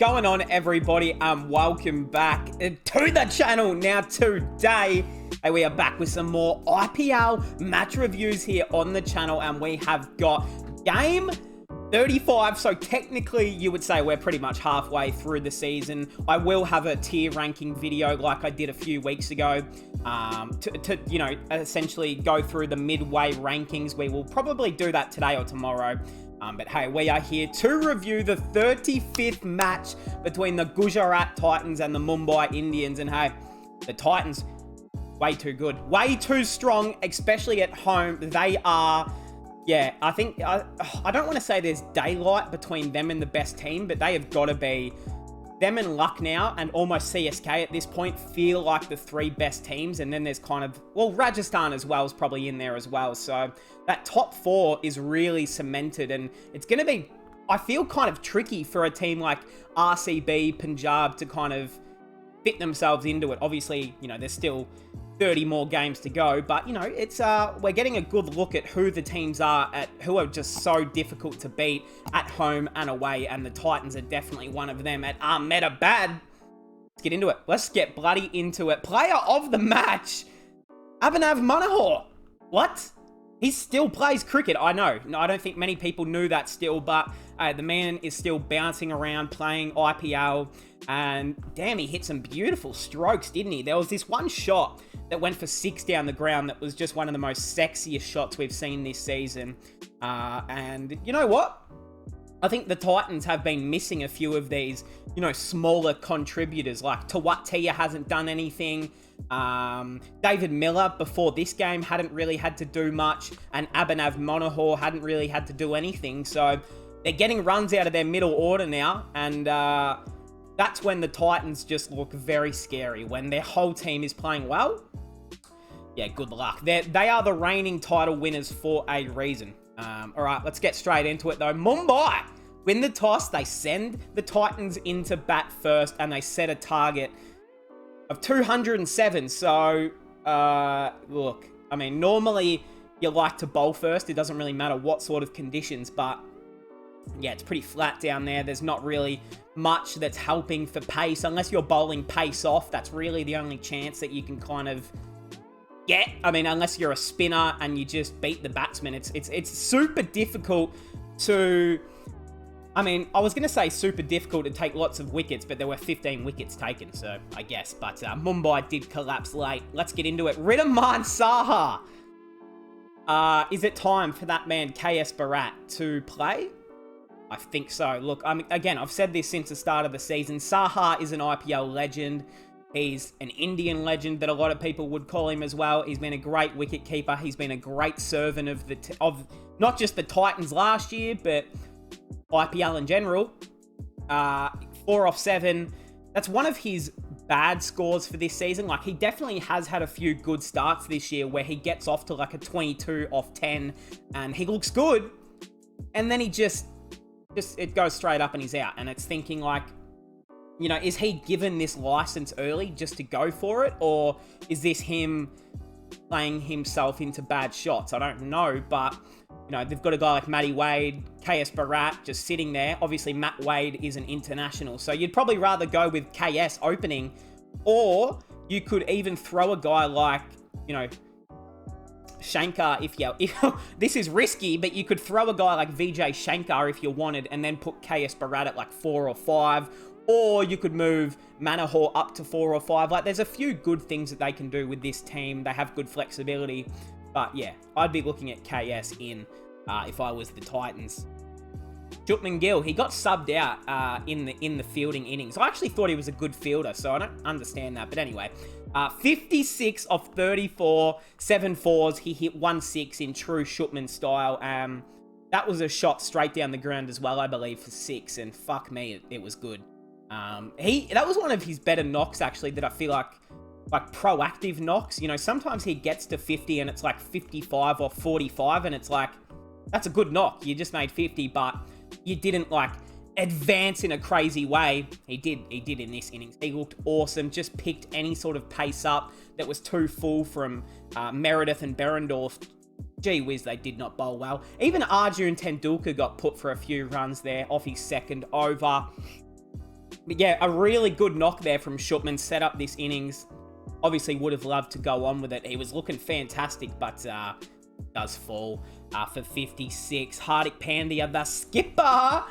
going on, everybody? Welcome back to the channel. Now today we are back with some more IPL match reviews here on the channel, and we have got game 35, so technically you would say we're pretty much halfway through the season. I will have a tier ranking video like I did a few weeks ago to you know, essentially go through the midway rankings. We will probably do that today or tomorrow. But hey, we are here to review the 35th match between the Gujarat Titans and the Mumbai Indians. And hey, the Titans, way too good, way too strong, especially at home. They are, yeah, I think, I don't want to say there's daylight between them and the best team, but they have got to be, them and Lucknow and almost CSK at this point feel like the three best teams. And then there's kind of, well, Rajasthan as well is probably in there as well. So that top four is really cemented, and it's going to be, I feel, kind of tricky for a team like RCB, Punjab to kind of fit themselves into it. Obviously, you know, there's still 30 more games to go, but you know, it's we're getting a good look at who the teams are, at who are just so difficult to beat at home and away, and the Titans are definitely one of them at Ahmedabad. Let's get into it. Let's get bloody into it. Player of the match, Abhinav Manohar. What? He still plays cricket. I know. No, I don't think many people knew that still, but the man is still bouncing around playing IPL, and damn, he hit some beautiful strokes, didn't he? There was this one shot that went for 6 down the ground that was just one of the most sexiest shots we've seen this season. And you know what? I think the Titans have been missing a few of these, you know, smaller contributors. Like Tawatia hasn't done anything. David Miller before this game hadn't really had to do much, and Abhinav Manohar hadn't really had to do anything. So they're getting runs out of their middle order now, and that's when the Titans just look very scary. When their whole team is playing well, yeah, good luck. They are the reigning title winners for a reason. All right, let's get straight into it though. Mumbai win the toss. They send the Titans into bat first, and they set a target of 207. So, look, I mean, normally you like to bowl first. It doesn't really matter what sort of conditions, but yeah, it's pretty flat down there. There's not really much that's helping for pace. Unless you're bowling pace off, that's really the only chance that you can kind of get. I mean, unless you're a spinner and you just beat the batsman, it's super difficult to, I mean, I was going to say super difficult to take lots of wickets, but there were 15 wickets taken, so I guess. But Mumbai did collapse late. Let's get into it. Ridhaman Saha. Is it time for that man, KS Bharat, to play? I think so. Look, again, I've said this since the start of the season. Saha is an IPL legend. He's an Indian legend that a lot of people would call him as well. He's been a great wicketkeeper. He's been a great servant of not just the Titans last year, but IPL in general. 4 off 7. That's one of his bad scores for this season. Like, he definitely has had a few good starts this year where he gets off to like a 22 off 10 and he looks good. And then he just it goes straight up and he's out. And it's thinking like, you know, is he given this license early just to go for it? Or is this him playing himself into bad shots? I don't know, but you know, they've got a guy like Matty Wade, KS Bharat just sitting there. Obviously, Matt Wade is an international, so you'd probably rather go with KS opening, or you could even throw a guy like, you know, Shankar if this is risky, but you could throw a guy like Vijay Shankar if you wanted, and then put KS Bharat at like 4 or 5, or you could move Manohar up to 4 or 5. Like, there's a few good things that they can do with this team. They have good flexibility. But yeah, I'd be looking at KS in if I was the Titans. Shubman Gill, he got subbed out in the fielding innings. I actually thought he was a good fielder, so I don't understand that. But anyway, 56 of 34, 7 fours. He hit 1 6 in true Shubman style. That was a shot straight down the ground as well, I believe, for 6. And fuck me, it was good. That was one of his better knocks, actually, that I feel like proactive knocks. You know, sometimes he gets to 50 and it's like 55 or 45 and it's like, that's a good knock. You just made 50, but you didn't like advance in a crazy way. He did in this innings. He looked awesome. Just picked any sort of pace up that was too full from Meredith and Berendorf. Gee whiz, they did not bowl well. Even Arjun Tendulkar got put for a few runs there off his second over. yeah, a really good knock there from Shutman. Set up this innings. Obviously would have loved to go on with it. He was looking fantastic, but does fall for 56. Hardik Pandya, the skipper.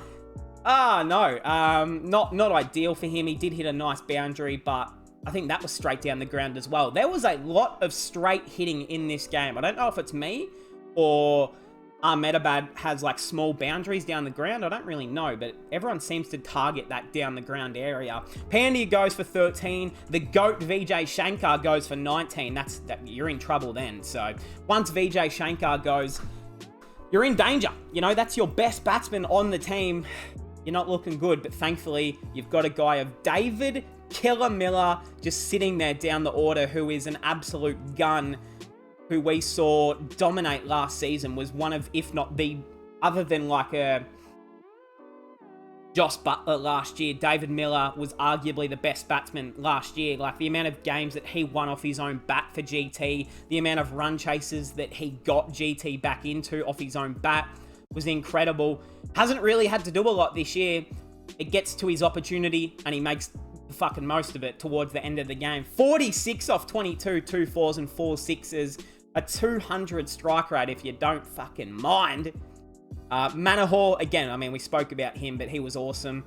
No, not ideal for him. He did hit a nice boundary, but I think that was straight down the ground as well. There was a lot of straight hitting in this game. I don't know if it's me or Ahmedabad has like small boundaries down the ground. I don't really know, but everyone seems to target that down the ground area. Pandya goes for 13. The GOAT Vijay Shankar goes for 19. You're in trouble then. So once Vijay Shankar goes, you're in danger. You know, that's your best batsman on the team. You're not looking good, but thankfully you've got a guy of David Killer Miller just sitting there down the order, who is an absolute gun, who we saw dominate last season, was one of, if not the, other than like a Joss Butler last year, David Miller was arguably the best batsman last year. Like the amount of games that he won off his own bat for GT, the amount of run chases that he got GT back into off his own bat was incredible. Hasn't really had to do a lot this year. It gets to his opportunity and he makes the fucking most of it towards the end of the game. 46 off 22, 2 4s and 4 6s. A 200 strike rate if you don't fucking mind. Manohar, again, I mean, we spoke about him, but he was awesome.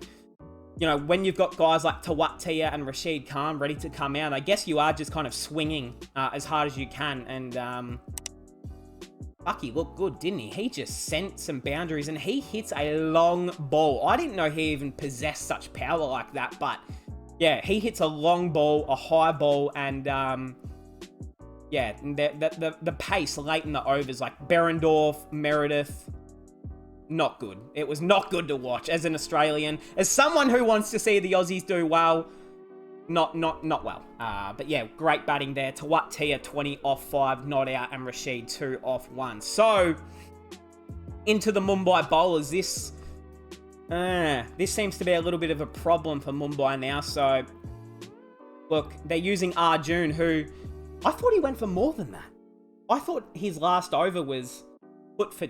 You know, when you've got guys like Tawatia and Rashid Khan ready to come out, I guess you are just kind of swinging as hard as you can. And fuck, he looked good, didn't he? He just sent some boundaries and he hits a long ball. I didn't know he even possessed such power like that, but yeah, he hits a long ball, a high ball, and yeah, the pace late in the overs, like Berendorf, Meredith, not good. It was not good to watch as an Australian. As someone who wants to see the Aussies do well, not well. But yeah, great batting there. Tawatia, 20 off 5, not out, and Rashid, 2 off 1. So, into the Mumbai bowlers, this seems to be a little bit of a problem for Mumbai now. So, look, they're using Arjun, who I thought he went for more than that. I thought his last over was put for,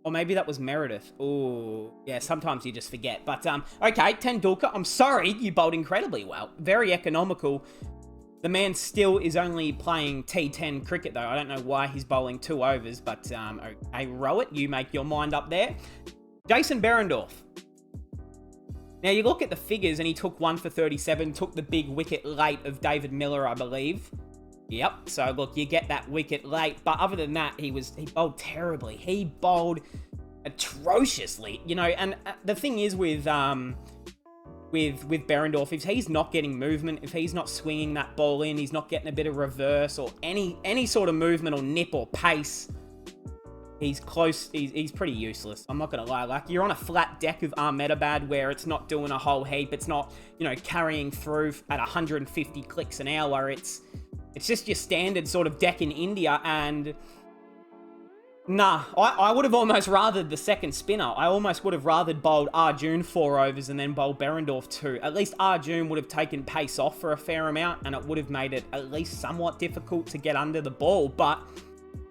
or maybe that was Meredith. Oh, yeah, sometimes you just forget. But, okay, Tendulkar, I'm sorry, you bowled incredibly well. Very economical. The man still is only playing T10 cricket, though. I don't know why he's bowling 2 overs, but, okay, Rowett, you make your mind up there. Jason Berendorf. Now, you look at the figures, and he took 1 for 37, took the big wicket late of David Miller, I believe. Yep, so look, you get that wicket late, but other than that, he bowled terribly. He bowled atrociously, you know, and the thing is with Berendorf, if he's not getting movement, if he's not swinging that ball in, he's not getting a bit of reverse or any sort of movement or nip or pace, he's pretty useless. I'm not going to lie. Like, you're on a flat deck of Ahmedabad where it's not doing a whole heap. It's not, you know, carrying through at 150 clicks an hour. It's just your standard sort of deck in India, and nah, I would have almost rathered the second spinner. I almost would have rathered bowled Arjun 4 overs and then bowled Berendorf 2. At least Arjun would have taken pace off for a fair amount, and it would have made it at least somewhat difficult to get under the ball, but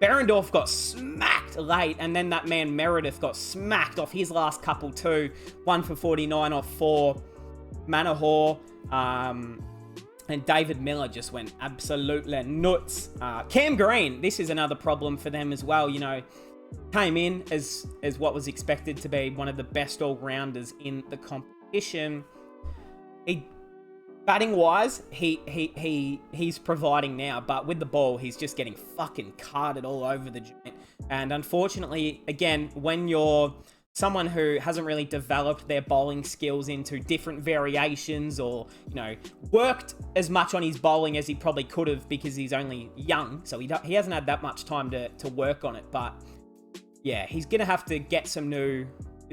Berendorf got smacked late, and then that man Meredith got smacked off his last couple too. 1 for 49 off 4. Manohar, and David Miller just went absolutely nuts. Cam Green, this is another problem for them as well. You know, came in as what was expected to be one of the best all-rounders in the competition. Batting wise, he's providing now, but with the ball, he's just getting fucking carted all over the joint. And unfortunately, again, when you're someone who hasn't really developed their bowling skills into different variations, or, you know, worked as much on his bowling as he probably could have because he's only young, so he hasn't had that much time to work on it. But yeah, he's gonna have to get some new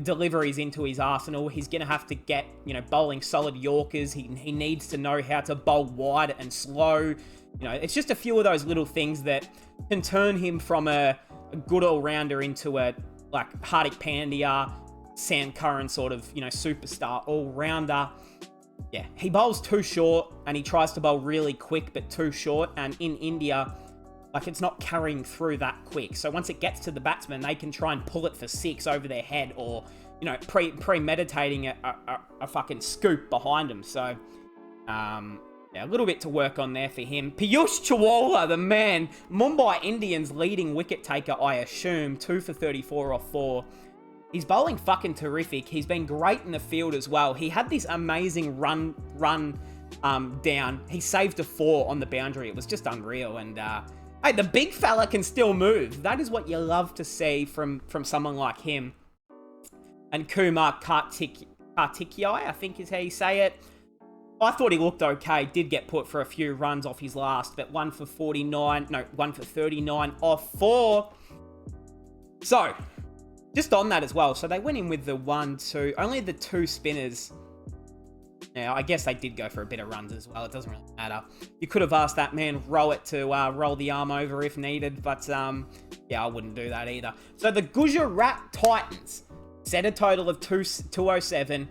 deliveries into his arsenal. He's gonna have to get, you know, bowling solid Yorkers. He needs to know how to bowl wide and slow. You know, it's just a few of those little things that can turn him from a good all-rounder into a, like, Hardik Pandya, Sam Curran sort of, you know, superstar all-rounder. Yeah, he bowls too short, and he tries to bowl really quick, but too short. And in India, like, it's not carrying through that quick. So once it gets to the batsman, they can try and pull it for 6 over their head, or, you you know, premeditating a fucking scoop behind him. So, yeah, a little bit to work on there for him. Piyush Chawla, the man, Mumbai Indians leading wicket taker, I assume, 2 for 34 off 4. He's bowling fucking terrific. He's been great in the field as well. He had this amazing run down. He saved a 4 on the boundary. It was just unreal. And hey, the big fella can still move. That is what you love to see from someone like him. And Kumar Kartikeya, I think is how you say it. I thought he looked okay. Did get put for a few runs off his last, but 1 for 39 off 4. So, just on that as well. So they went in with the 1, 2, only the 2 spinners. Now, I guess they did go for a bit of runs as well. It doesn't really matter. You could have asked that man Rowett to roll the arm over if needed, but yeah, I wouldn't do that either. So the Gujarat Titans set a total of 207.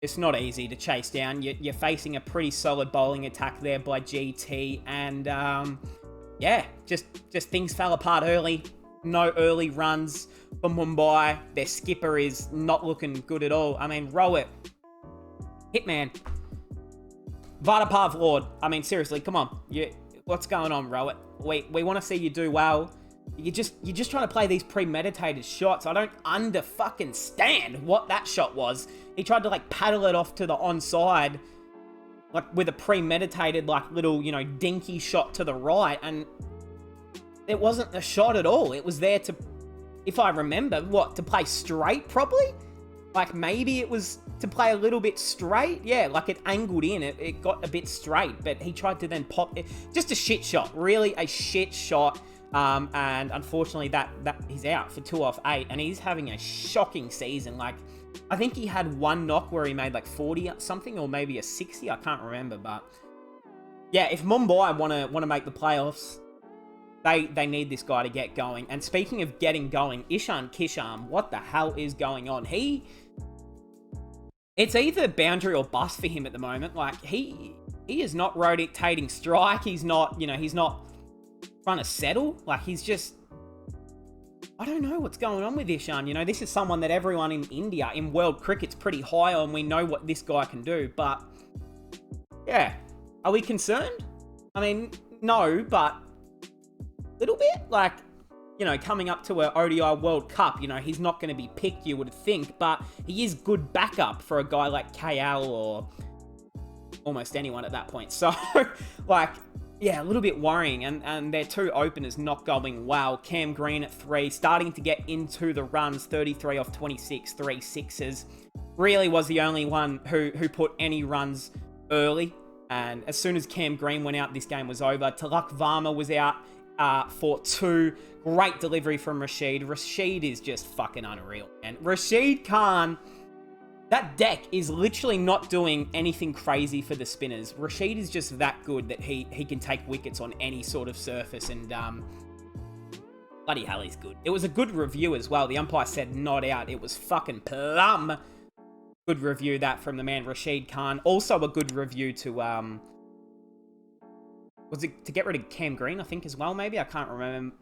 It's not easy to chase down. You're facing a pretty solid bowling attack there by GT, and yeah, just things fell apart early. No early runs for Mumbai. Their skipper is not looking good at all. I mean, Rowett, Hitman, Vadapav Lord. I mean, seriously, come on. What's going on, Rowett? We want to see you do well. You're just trying to play these premeditated shots. I don't fucking stand what that shot was. He tried to like paddle it off to the onside, like with a premeditated like little, you know, dinky shot to the right, and it wasn't a shot at all. It was there to, if I remember, to play straight probably? Like maybe it was to play a little bit straight. Yeah, like it angled in, it got a bit straight, but he tried to then pop it. Just a shit shot, really a shit shot. And unfortunately that he's out for 2 off 8, and he's having a shocking season. Like, I think he had one knock where he made like 40 something, or maybe a 60, I can't remember, but yeah, if Mumbai want to make the playoffs, they need this guy to get going. And speaking of getting going, Ishan Kishan, what the hell is going on? It's either boundary or bust for him at the moment. Like, he is not rotating strike. He's not, he's not trying to settle. Like, he's just, I don't know what's going on with Ishan. This is someone that everyone in India, in world cricket's pretty high on. We know what this guy can do, but yeah, are we concerned? I mean, no, but a little bit. Like, coming up to an ODI World Cup, he's not going to be picked, you would think, but he is good backup for a guy like KL or almost anyone at that point. So, like, yeah, a little bit worrying, and their 2 openers not going well. Cam Green at 3, starting to get into the runs, 33 off 26, 3 sixes. Really was the only one who put any runs early, and as soon as Cam Green went out, this game was over. Tilak Varma was out for 2. Great delivery from Rashid. Rashid is just fucking unreal, and Rashid Khan, that deck is literally not doing anything crazy for the spinners. Rashid is just that good that he can take wickets on any sort of surface, and bloody hell, he's good. It was a good review as well. The umpire said not out. It was fucking plum. Good review that from the man Rashid Khan. Also a good review to was it to get rid of Cam Green, I think, as well, maybe? I can't remember.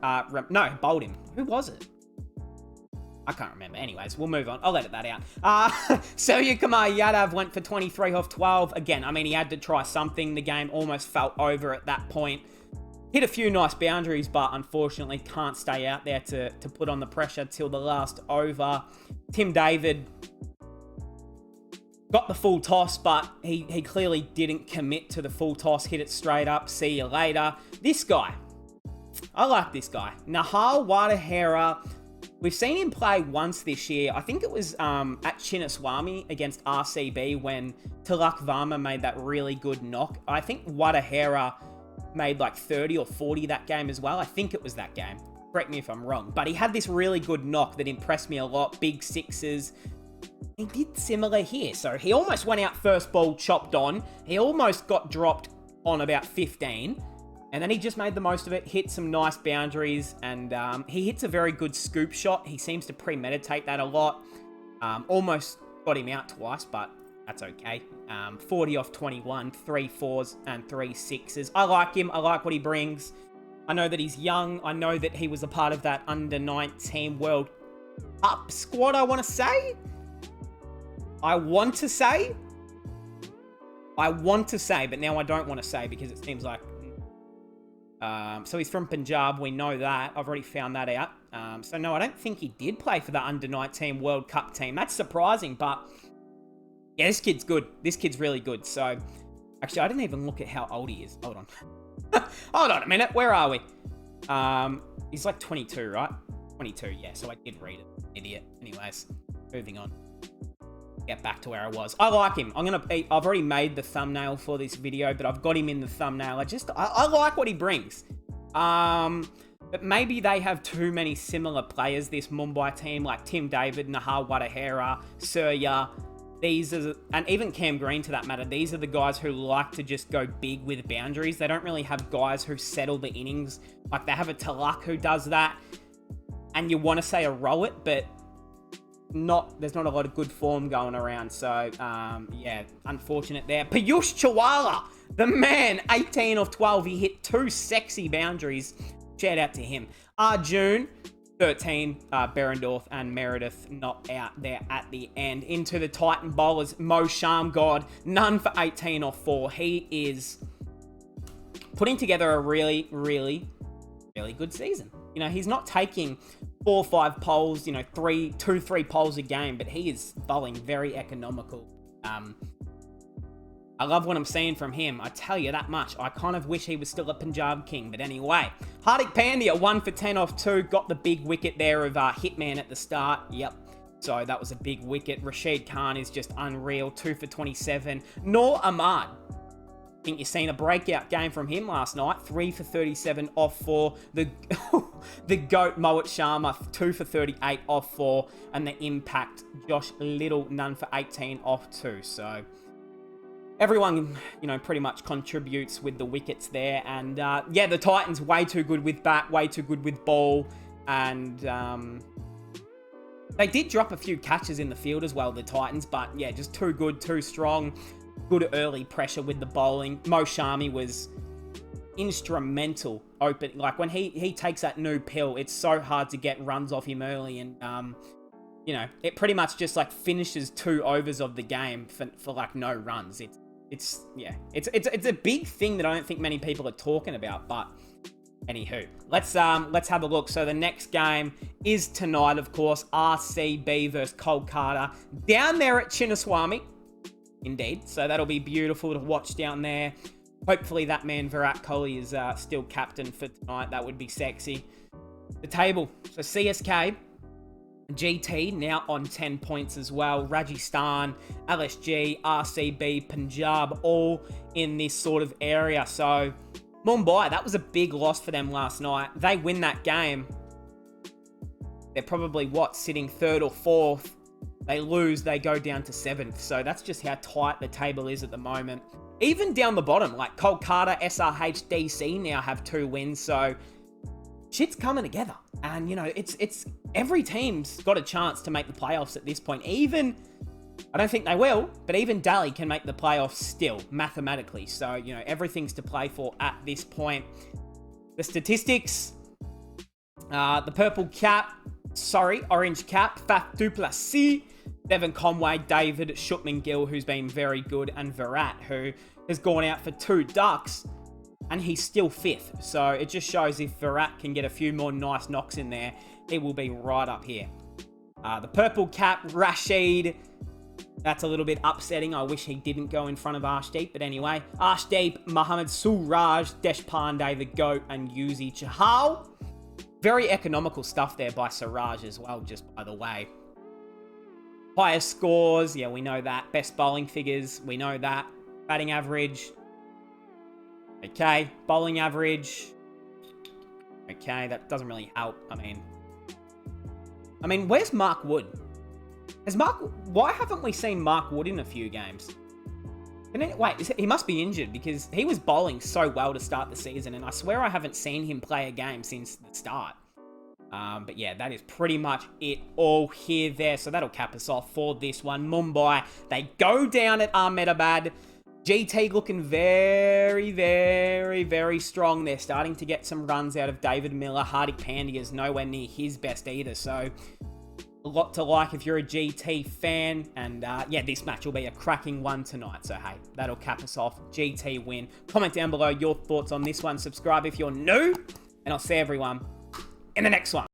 No, bowled him. Who was it? I can't remember. Anyways, we'll move on. I'll edit that out. Surya Kumar Yadav went for 23 off 12. Again, I mean, he had to try something. The game almost felt over at that point. Hit a few nice boundaries, but unfortunately can't stay out there to put on the pressure till the last over. Tim David got the full toss, but he clearly didn't commit to the full toss. Hit it straight up. See you later. This guy. I like this guy. Nahal Wadahera. We've seen him play once this year. I think it was at Chinnaswamy against RCB when Tilak Varma made that really good knock. I think Wadahera made like 30 or 40 that game as well. I think it was that game. Correct me if I'm wrong. But he had this really good knock that impressed me a lot. Big sixes. He did similar here. So he almost went out first ball, chopped on. He almost got dropped on about 15. And then he just made the most of it, hit some nice boundaries, and he hits a very good scoop shot. He seems to premeditate that a lot. Almost got him out twice, but that's okay. 40 off 21, 3 4s and 3 6s. I like him. I like what he brings. I know that he's young. I know that he was a part of that under-19 World Cup squad, I want to say. I want to say, but now I don't want to say because it seems like... so he's from Punjab. We know that. I've already found that out. So no, I don't think he did play for the under-19 World Cup team. That's surprising, but yeah, this kid's good. This kid's really good. So actually, I didn't even look at how old he is. Hold on. Hold on a minute. Where are we? He's like 22, right? 22, yeah. So I did read it. Idiot. Anyways, moving on. Get back to where I was. I like him. I've already made the thumbnail for this video, but I've got him in the thumbnail. I like what he brings. But maybe they have too many similar players, this Mumbai team, like Tim David, Nahar Wadahera, Surya. And even Cam Green to that matter, these are the guys who like to just go big with boundaries. They don't really have guys who settle the innings. Like they have a Talak who does that. And you want to say a Rowett, but there's not a lot of good form going around. So, yeah, unfortunate there. Piyush Chawla, the man, 18 off 12. He hit 2 sexy boundaries. Shout out to him. Arjun, 13, Berendorf and Meredith not out there at the end. Into the Titan bowlers, Mo Shamgod, none for 18 off 4. He is putting together a really, really, really good season. You know, he's not taking 4 or 5 poles, you know, 3 poles a game, but he is bowling very economical. I love what I'm seeing from him. I tell you that much. I kind of wish he was still a Punjab king, but anyway. Hardik Pandya, 1 for 10 off 2. Got the big wicket there of Hitman at the start. Yep. So that was a big wicket. Rashid Khan is just unreal. 2 for 27. Noor Ahmad. I think you've seen a breakout game from him last night. 3 for 37 off 4. The GOAT Mohit Sharma, 2 for 38 off 4. And the impact, Josh Little, none for 18 off 2. So everyone, you know, pretty much contributes with the wickets there. And yeah, the Titans way too good with bat, way too good with ball. And they did drop a few catches in the field as well, the Titans. But yeah, just too good, too strong. Good early pressure with the bowling. Mo Shami was instrumental open. Like when he takes that new pill, it's so hard to get runs off him early. And, you know, it pretty much just like finishes 2 overs of the game for like no runs. It's a big thing that I don't think many people are talking about, but anywho, let's have a look. So the next game is tonight, of course, RCB versus Kolkata down there at Chinnaswamy. Indeed. So that'll be beautiful to watch down there. Hopefully that man Virat Kohli is still captain for tonight. That would be sexy. The table. So CSK, GT now on 10 points as well. Rajasthan, LSG, RCB, Punjab, all in this sort of area. So Mumbai, that was a big loss for them last night. They win that game. They're probably, sitting 3rd or 4th. They lose, they go down to 7th. So that's just how tight the table is at the moment. Even down the bottom, like Kolkata, SRH, DC now have 2 wins. So shit's coming together. And, you know, it's every team's got a chance to make the playoffs at this point. Even, I don't think they will, but even Delhi can make the playoffs still, mathematically. So, you know, everything's to play for at this point. The statistics, the orange cap, Faf du Plessis, Devon Conway, David Shupman Gill, who's been very good, and Virat, who has gone out for 2 ducks, and he's still 5th. So it just shows if Virat can get a few more nice knocks in there, he will be right up here. The purple cap, Rashid, that's a little bit upsetting. I wish he didn't go in front of Arshdeep, but anyway. Arshdeep, Mohammad Suraj, Deshpande, the GOAT, and Yuzi Chahal. Very economical stuff there by Siraj as well, just by the way. Highest scores, yeah, we know that. Best bowling figures, we know that. Batting average. Okay, bowling average. Okay, that doesn't really help. I mean, where's Mark Wood? Why haven't we seen Mark Wood in a few games? He must be injured because he was bowling so well to start the season, and I swear I haven't seen him play a game since the start. But yeah, that is pretty much it all here there. So that'll cap us off for this one. Mumbai, they go down at Ahmedabad. GT looking very, very, very strong. They're starting to get some runs out of David Miller. Hardik Pandya is nowhere near his best either. So A lot to like if you're a GT fan. And yeah, this match will be a cracking one tonight. So hey, that'll cap us off. GT win. Comment down below your thoughts on this one. Subscribe if you're new. And I'll see everyone in the next one.